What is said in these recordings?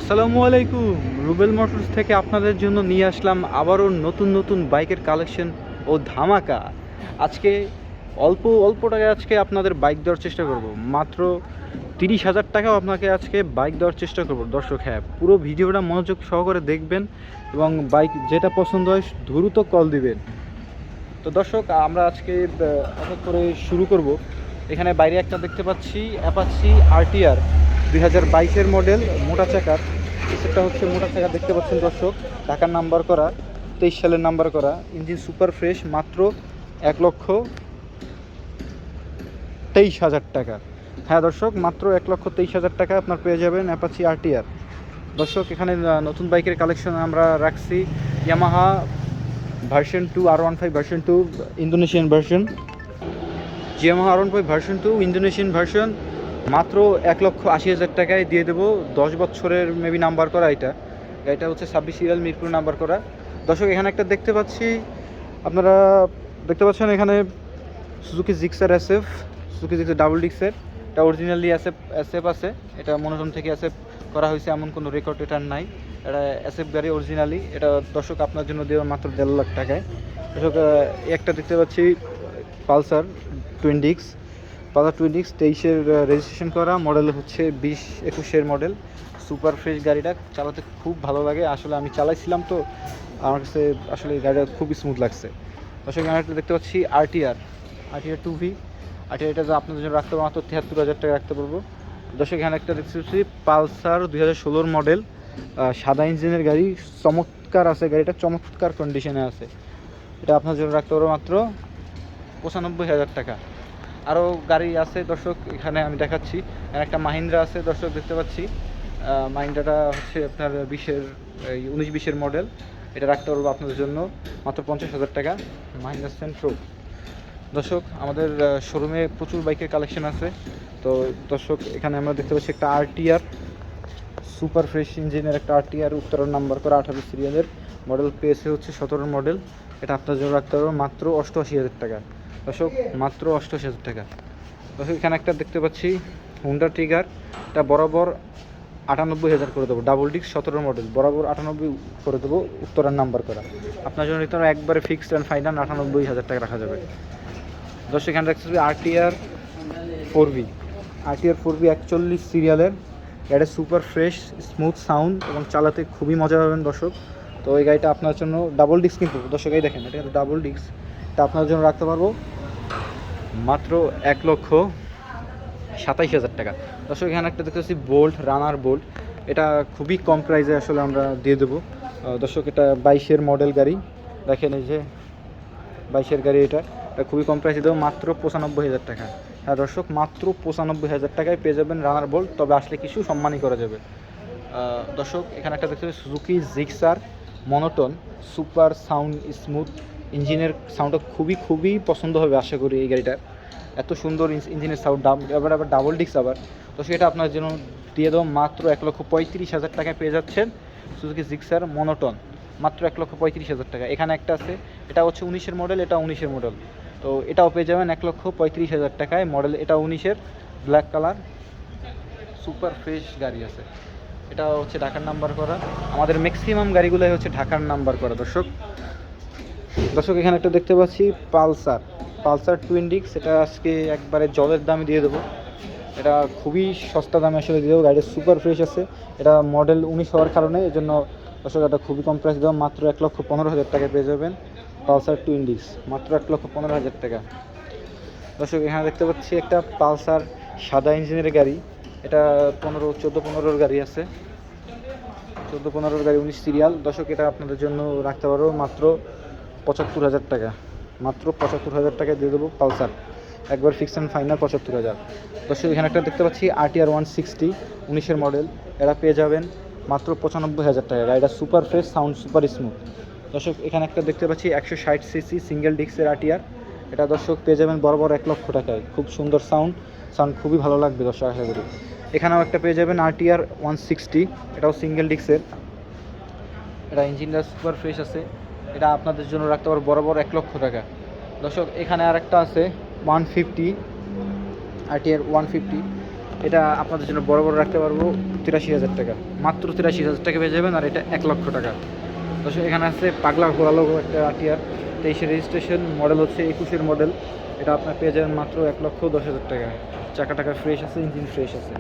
আসসালামু আলাইকুম। রুবেল মোটরস থেকে আপনাদের জন্য নিয়ে আসলাম আবারও নতুন নতুন বাইকের কালেকশন ও ধামাকা। আজকে অল্প অল্প টাকায় আপনাদের বাইক দেওয়ার চেষ্টা করব। মাত্র 30,000 টাকাও আপনাকে আজকে বাইক দেওয়ার চেষ্টা করব। দর্শক, হ্যাঁ, পুরো ভিডিওটা মনোযোগ সহকারে দেখবেন এবং বাইক যেটা পছন্দ হয় দ্রুত কল দিবেন। তো দর্শক, আমরা আজকে এক এক করে শুরু করব। এখানে বাইরে একটা দেখতে পাচ্ছি অ্যাপাচি আরটিআর 2022-এর মডেল, মোটা চাকার। সেটা হচ্ছে মোটা চাকা দেখতে পাচ্ছেন দর্শক, ঢাকার নাম্বার করা, 23 সালের নাম্বার করা, ইঞ্জিন সুপার ফ্রেশ, মাত্র 1,23,000 টাকা। হ্যাঁ দর্শক, মাত্র 1,23,000 টাকা আপনার পেয়ে যাবেন অ্যাপাচি আরটিআর। দর্শক, এখানে নতুন বাইকের কালেকশন আমরা রাখছি। Yamaha version 2 R15 version 2 Indonesian version, Yamaha R15 version 2 Indonesian version, মাত্র 1,80,000 টাকায় দিয়ে দেবো। 10 বছরের মেবি নাম্বার করা। এটা হচ্ছে 26 সিরিয়াল, মিরপুর নাম্বার করা। দর্শক, এখানে একটা দেখতে পাচ্ছি, আপনারা দেখতে পাচ্ছেন এখানে Suzuki Gixxer SF, Suzuki Gixxer double ডিক্সের। এটা অরিজিনালি এসএফ আছে, এটা মনোটন থেকে এসএফ করা হয়েছে, এমন কোনো রেকর্ড এটার নাই। এটা এসএফ গাড়ি অরিজিনালি। এটা দর্শক আপনার জন্য দেওয়া মাত্র 1.5 লাখ টাকায়। দর্শক, একটা দেখতে পাচ্ছি পালসার টুইন ডিক্স, পালসার টুইন ডিক্স 23-এর রেজিস্ট্রেশন করা, মডেল হচ্ছে 20-21-এর মডেল। সুপার ফ্রেশ, গাড়িটা চালাতে খুব ভালো লাগে। আসলে আমি চালাইছিলাম তো, আমার কাছে আসলে এই গাড়িটা খুবই স্মুথ লাগছে। দর্শক, এখানে একটা দেখতে পাচ্ছি আরটিআর 2V। আরটিআরটা আপনাদের জন্য রাখতে পারবো মাত্র 73,000 টাকা রাখতে পারবো। দর্শক, এখানে একটা দেখতে পাচ্ছি পালসার 2016 মডেল, সাদা ইঞ্জিনের গাড়ি, চমৎকার আছে গাড়িটা, চমৎকার কন্ডিশনে আছে। এটা আপনার জন্য রাখতে পারবো মাত্র 95,000 টাকা। আরও গাড়ি আছে দর্শক, এখানে আমি দেখাচ্ছি। এখানে একটা মাহিন্দ্রা আছে দর্শক, দেখতে পাচ্ছি। মাহিন্দ্রাটা হচ্ছে আপনার 19-20-এর মডেল। এটা রাখতে পারবো আপনাদের জন্য মাত্র 50,000 টাকা, মাহিন্দ্রা সেন্ট্রো। দর্শক, আমাদের শোরুমে প্রচুর বাইকের কালেকশন আছে। তো দর্শক, এখানে আমরা দেখতে পাচ্ছি একটা আরটিআর, সুপার ফ্রেশ ইঞ্জিনের একটা আরটিআর, উত্তরার নাম্বার করা, 18 সিরিয়ালের মডেল, পেয়েছে হচ্ছে 17 মডেল। এটা আপনার জন্য রাখতে পারবো মাত্র 88,000 টাকা। দর্শক, মাত্র 88,000 টাকা। দর্শক, এখানে একটা দেখতে পাচ্ছি হুন্ডা ট্রিগার, এটা বরাবর 98,000 করে দেবো। ডাবল ডিক্স 17 মডেল, বরাবর 98 করে দেবো, উত্তরার নাম্বার করা। আপনার জন্য একদম একবারে ফিক্সড অ্যান্ড ফাইনাল 98,000 টাকা রাখা যাবে। দর্শক, এখানে দেখতে পাচ্ছি আরটিআর 4V, আরটিআর 4V 41 সিরিয়ালের। এটা সুপার ফ্রেশ, স্মুথ সাউন্ড এবং চালাতে খুবই মজা পাবেন দর্শক। তো এই গাড়িটা আপনার জন্য ডাবল ডিস্ক, কিন্তু দর্শক এই দেখেন, এটা কিন্তু ডাবল ডিস্ক। এটা আপনার জন্য রাখতে পারবো মাত্র 1,27,000 টাকা। দর্শক, এখানে একটা দেখতে পাচ্ছি বোল্ট, রানার বোল্ট। এটা খুবই কম প্রাইসে আসলে আমরা দিয়ে দেবো। দর্শক, এটা 22-এর মডেল গাড়ি, দেখেন এই যে 22-এর গাড়ি। এটা খুবই কম প্রাইসে দেবো মাত্র 95,000 টাকা। হ্যাঁ দর্শক, মাত্র 95,000 টাকায় পেয়ে যাবেন রানার বোল্ট, তবে আসলে কিছু সম্মানই করা যাবে। দর্শক, এখানে একটা দেখতে পাচ্ছি Suzuki Gixxer monotone, super sound, smooth ইঞ্জিনের সাউন্ডটা খুবই খুবই পছন্দ হবে আশা করি এই গাড়িটার। এত সুন্দর ইঞ্জিনের সাউন্ড, আবার ডাবল ডিস্ক আবার। তো সেটা আপনার জন্য দিয়ে দেবো মাত্র 1,35,000 টাকায় পেয়ে যাচ্ছেন সুজুকি জিক্সার মনোটন, মাত্র 1,35,000 টাকা। এখানে একটা আছে, এটা হচ্ছে 19-এর মডেল, এটা 19-এর মডেল। তো এটাও পেয়ে যাবেন 1,35,000 টাকায়, মডেল এটা 19-এর, ব্ল্যাক কালার, সুপার ফ্রেশ গাড়ি আছে। এটা হচ্ছে ঢাকার নাম্বার করা। আমাদের ম্যাক্সিমাম গাড়িগুলোই হচ্ছে ঢাকার নাম্বার করা দর্শক। দর্শক, এখানে একটা দেখতে পাচ্ছি পালসার টুইন ডিক্স। এটা আজকে একবারে জলের দামে দিয়ে দেবো। এটা খুবই সস্তা দামে আসলে দিয়ে দেবো। গাড়িটা সুপার ফ্রেশ আছে। এটা মডেল 19 হওয়ার কারণে এই জন্য দর্শক এটা খুবই কম প্রাইস দেবো, মাত্র 1,15,000 টাকায় পেয়ে যাবেন পালসার টুইন ডিক্স, মাত্র 1,15,000 টাকা। দর্শক, এখানে দেখতে পাচ্ছি একটা পালসার সাদা ইঞ্জিনের গাড়ি। এটা 14-15-এর গাড়ি আছে, 14-15-এর গাড়ি, 19 সিরিয়াল। দর্শক, এটা আপনাদের জন্য রাখতে পারবো মাত্র 75,000 টাকা, মাত্র 75,000 টাকায় দিয়ে দেবো পালসার, একবার ফিক্স অ্যান্ড ফাইনাল 75,000। দর্শক, এখানে একটা দেখতে পাচ্ছি আরটিআর 160 19-এর মডেল, এটা পেয়ে যাবেন মাত্র 95,000 টাকা। গাড়িটা super fresh, sound super smooth. দর্শক, এখানে একটা দেখতে পাচ্ছি 160 সিসি সিঙ্গেল ডিস্কের আরটিআর। এটা দর্শক পেয়ে যাবেন বরাবর 1,00,000 টাকায়। খুব সুন্দর সাউন্ড খুবই ভালো লাগবে দর্শক আশা করি। এখানেও একটা পেয়ে যাবেন আরটিআর 160, এটাও সিঙ্গেল ডিস্কের। এটা ইঞ্জিনটা সুপার ফ্রেশ আছে। এটা আপনাদের জন্য রাখতে পারবো বরাবর 1,00,000 টাকা। দর্শক, এখানে আর একটা আছে 150, আরটিআর 150। এটা আপনাদের জন্য বড় বড় রাখতে পারবো 83,000 টাকা, মাত্র 83,000 টাকা পেয়ে যাবেন। আর এটা 1,00,000 টাকা। দর্শক এখানে আছে পাগলা ঘোরালো একটা আটিয়ার, 23 রেজিস্ট্রেশন, মডেল হচ্ছে 21 মডেল। এটা আপনার পেয়ে যাবেন মাত্র 1,10,000 টাকা। চাকা টাকা ফ্রেশ আছে, ইঞ্জিন ফ্রেশ আছে।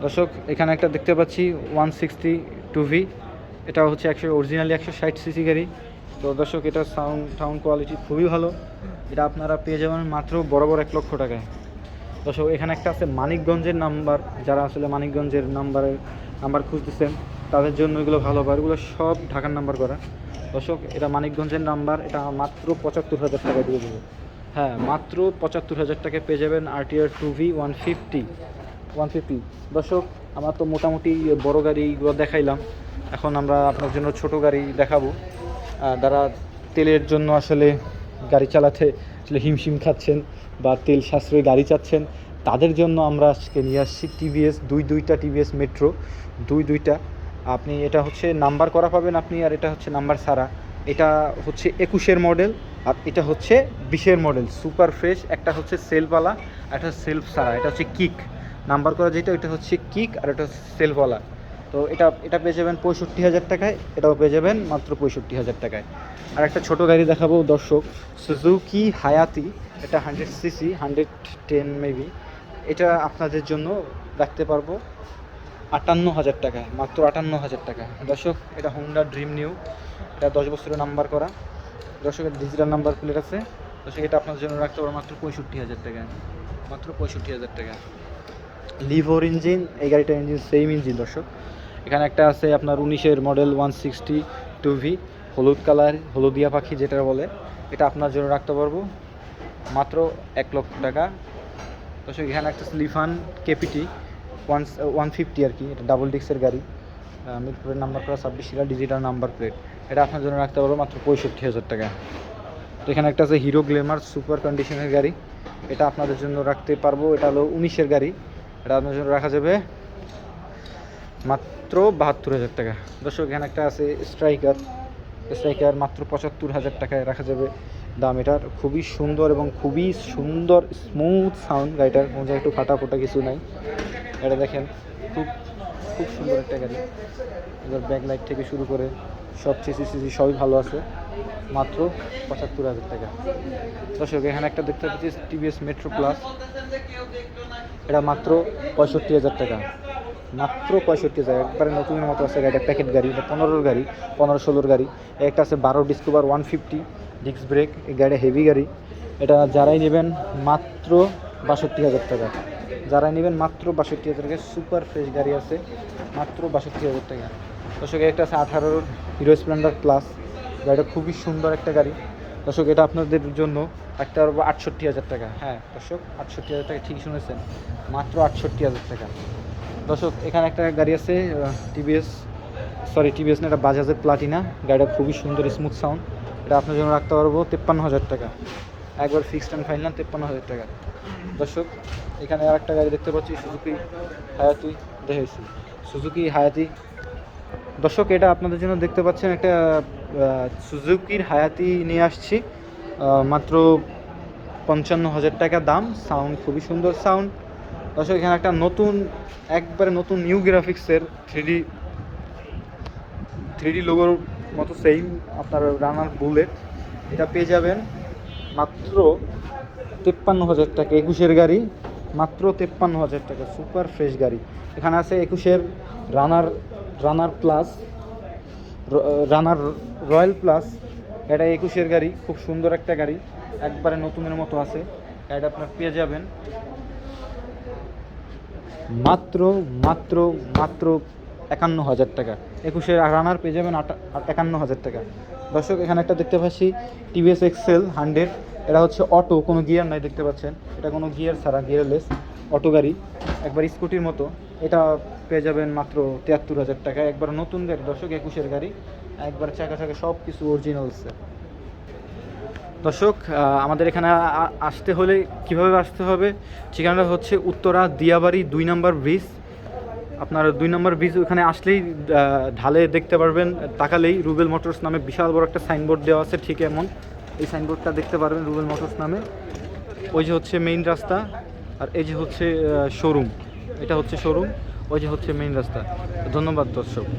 দর্শক এখানে একটা দেখতে পাচ্ছি 162V, এটা হচ্ছে অরিজিনালি 160 সিসি গাড়ি। তো দর্শক এটা সাউন্ড কোয়ালিটি খুবই ভালো। এটা আপনারা পেয়ে যাবেন মাত্র বরাবর 1,00,000 টাকায়। দর্শক এখানে একটা আছে মানিকগঞ্জের নাম্বার, যারা আসলে মানিকগঞ্জের নাম্বার খুঁজতেছেন তাদের জন্য এগুলো ভালো হবে। এগুলো সব ঢাকার নাম্বার করা। দর্শক এটা মানিকগঞ্জের নাম্বার, এটা মাত্র 75,000 টাকা দিয়ে দেবো। হ্যাঁ, মাত্র 75,000 টাকায় পেয়ে যাবেন RTR 2V 150। দর্শক আমরা তো মোটামুটি বড় গাড়িগুলো দেখাইলাম, এখন আমরা আপনার জন্য ছোট গাড়ি দেখাবো। যারা তেলের জন্য আসলে গাড়ি চালাতে আসলে হিমশিম খাচ্ছেন বা তেল সাশ্রয়ী গাড়ি চাচ্ছেন, তাদের জন্য আমরা আজকে নিয়ে আসছি টিভিএস দুইটা টিভিএস মেট্রো দুইটা। আপনি এটা হচ্ছে নাম্বার করা পাবেন আপনি, আর এটা হচ্ছে নাম্বার ছাড়া। এটা হচ্ছে 21 মডেল, আর এটা হচ্ছে 20 মডেল, সুপার ফ্রেশ। একটা হচ্ছে সেলফওয়ালা, একটা সেলফ ছাড়া। এটা হচ্ছে কিক নাম্বার করা, যেটা এটা হচ্ছে কিক, আর এটা হচ্ছে সেলফওয়ালা। তো এটা পেয়ে যাবেন 65,000 টাকায়, এটাও পেয়ে যাবেন মাত্র 65,000 টাকায়। আর একটা ছোটো গাড়ি দেখাবো দর্শক, সুজুকি হায়াতি। এটা 100cc, 110 মেবি। এটা আপনাদের জন্য রাখতে পারবো 58,000 টাকায়, মাত্র 58,000 টাকা। দর্শক এটা হোন্ডা ড্রিম নিউ, এটা 10 বছরের নাম্বার করা। দর্শকের ডিজিটাল নাম্বার প্লেট আছে। দর্শক এটা আপনাদের জন্য রাখতে পারবো মাত্র 65,000 টাকা, মাত্র 65,000 টাকা। লিভোর ইঞ্জিন, এই গাড়িটার ইঞ্জিন সেম ইঞ্জিন। দর্শক এখানে একটা আছে আপনার 19 মডেল 162V, হলুদ কালার, হলুদিয়া পাখি যেটা বলে। এটা আপনার জন্য রাখতে পারবো মাত্র 1,00,000 টাকা। দর্শক এখানে একটা লিফান কেপিটি 150 আর কি, এটা ডাবল ডিস্কের গাড়ি, মিরপুরের নাম্বার করা 26 ডিজিটাল নাম্বার প্লেট। এটা আপনার জন্য রাখতে পারবো মাত্র 65,000 টাকা। তো এখানে একটা আছে হিরো গ্ল্যামার সুপার কন্ডিশনের গাড়ি, এটা আপনাদের জন্য রাখতে পারবো। এটা হলো 19 গাড়ি, এটা আপনার জন্য রাখা যাবে মাত্র 72,000 টাকা। দর্শক এখানে একটা আছে স্ট্রাইকার মাত্র 75,000 টাকায় রাখা যাবে দাম। এটার খুবই সুন্দর এবং খুবই সুন্দর স্মুথ সাউন্ড গাড়িটার, কোনো জায়গায় একটু ফাটা কিছু নাই। এটা দেখেন খুব খুব সুন্দর একটা গাড়ি। এবার ব্যাক লাইট থেকে শুরু করে সব সিসি সবই ভালো আছে, মাত্র 75,000 টাকা। দর্শক এখানে একটা দেখতে পাচ্ছি টিভিএস মেট্রো প্লাস, এটা মাত্র 65,000 টাকা, মাত্র 65,000। একবারে নতুনের মতো আছে গাড়িটা, প্যাকেট গাড়ি। এটা 15 গাড়ি, 15-16 গাড়ি। একটা আছে 12 ডিসকভার 150 ডিস্ক ব্রেক, এই গাড়িটা হেভি গাড়ি। এটা যারাই নেবেন মাত্র 62,000 টাকা, যারাই নেবেন মাত্র 62,000 টাকা। সুপার ফ্রেশ গাড়ি আছে, মাত্র 62,000 টাকা। দর্শক একটা আছে 18 হিরো স্প্লেন্ডার প্লাস, গাড়িটা খুবই সুন্দর একটা গাড়ি। দর্শক এটা আপনাদের জন্য একটা 68,000 টাকা। হ্যাঁ দর্শক 68,000 টাকা, ঠিকই শুনেছেন, মাত্র 68,000 টাকা। দর্শক এখানে একটা গাড়ি আছে টিভিএস না, এটা বাজাজের প্লাটিনা। গাড়িটা খুবই সুন্দর স্মুথ সাউন্ড, এটা আপনার জন্য রাখতে পারবো 53,000 টাকা, একবার ফিক্সড অ্যান্ড ফাইনাল 53,000 টাকা। দর্শক এখানে আর একটা গাড়ি দেখতে পাচ্ছি সুজুকি হায়াতি। দর্শক এটা আপনাদের জন্য দেখতে পাচ্ছেন একটা সুজুকির হায়াতি নিয়ে আসছি, মাত্র 55,000 টাকা দাম। সাউন্ড খুবই সুন্দর সাউন্ড। দর্শক এখানে একটা একবারে নতুন নিউ গ্রাফিক্সের 3D লোগোর মতো সেম আপনার রানার বুলেট, এটা পেয়ে যাবেন মাত্র 53,000 টাকা। 21 গাড়ি, মাত্র 53,000 টাকা, সুপার ফ্রেশ গাড়ি। এখানে আছে 21 রানার প্লাস, রানার রয়্যাল প্লাস। এটা 21 গাড়ি, খুব সুন্দর একটা গাড়ি, একবারে নতুনের মতো আছে। এটা আপনার পেয়ে যাবেন মাত্র 51,000 টাকা। 21 রানার পেয়ে যাবেন 51,000 টাকা। দর্শক এখানে একটা দেখতে পাচ্ছি টিভিএস এক্সেল 100, এটা হচ্ছে অটো, কোনো গিয়ার নাই দেখতে পাচ্ছেন, এটা কোনো গিয়ার ছাড়া, গিয়ারলেস অটো গাড়ি, একবার স্কুটির মতো। এটা পেয়ে যাবেন মাত্র 73,000 টাকা, একবার নতুন গাড়ি। দর্শক 21 গাড়ি, একবার চাকা সব কিছু অরিজিনালসে। দর্শক আমাদের এখানে আসতে হলে কিভাবে আসতে হবে, ঠিকানাটা হচ্ছে উত্তরা দিয়াবাড়ি 2 নম্বর ব্রিজ। আপনার 2 নম্বর ব্রিজ ওখানে আসলেই ঢালে দেখতে পারবেন, তাকালেই রুবেল মোটরস নামে বিশাল বড় একটা সাইনবোর্ড দেওয়া আছে, ঠিক এমন এই সাইনবোর্ডটা দেখতে পারবেন রুবেল মোটরস নামে। ওই যে হচ্ছে মেইন রাস্তা, আর এই যে হচ্ছে শোরুম, এটা হচ্ছে শোরুম, ওই যে হচ্ছে মেইন রাস্তা। ধন্যবাদ দর্শক।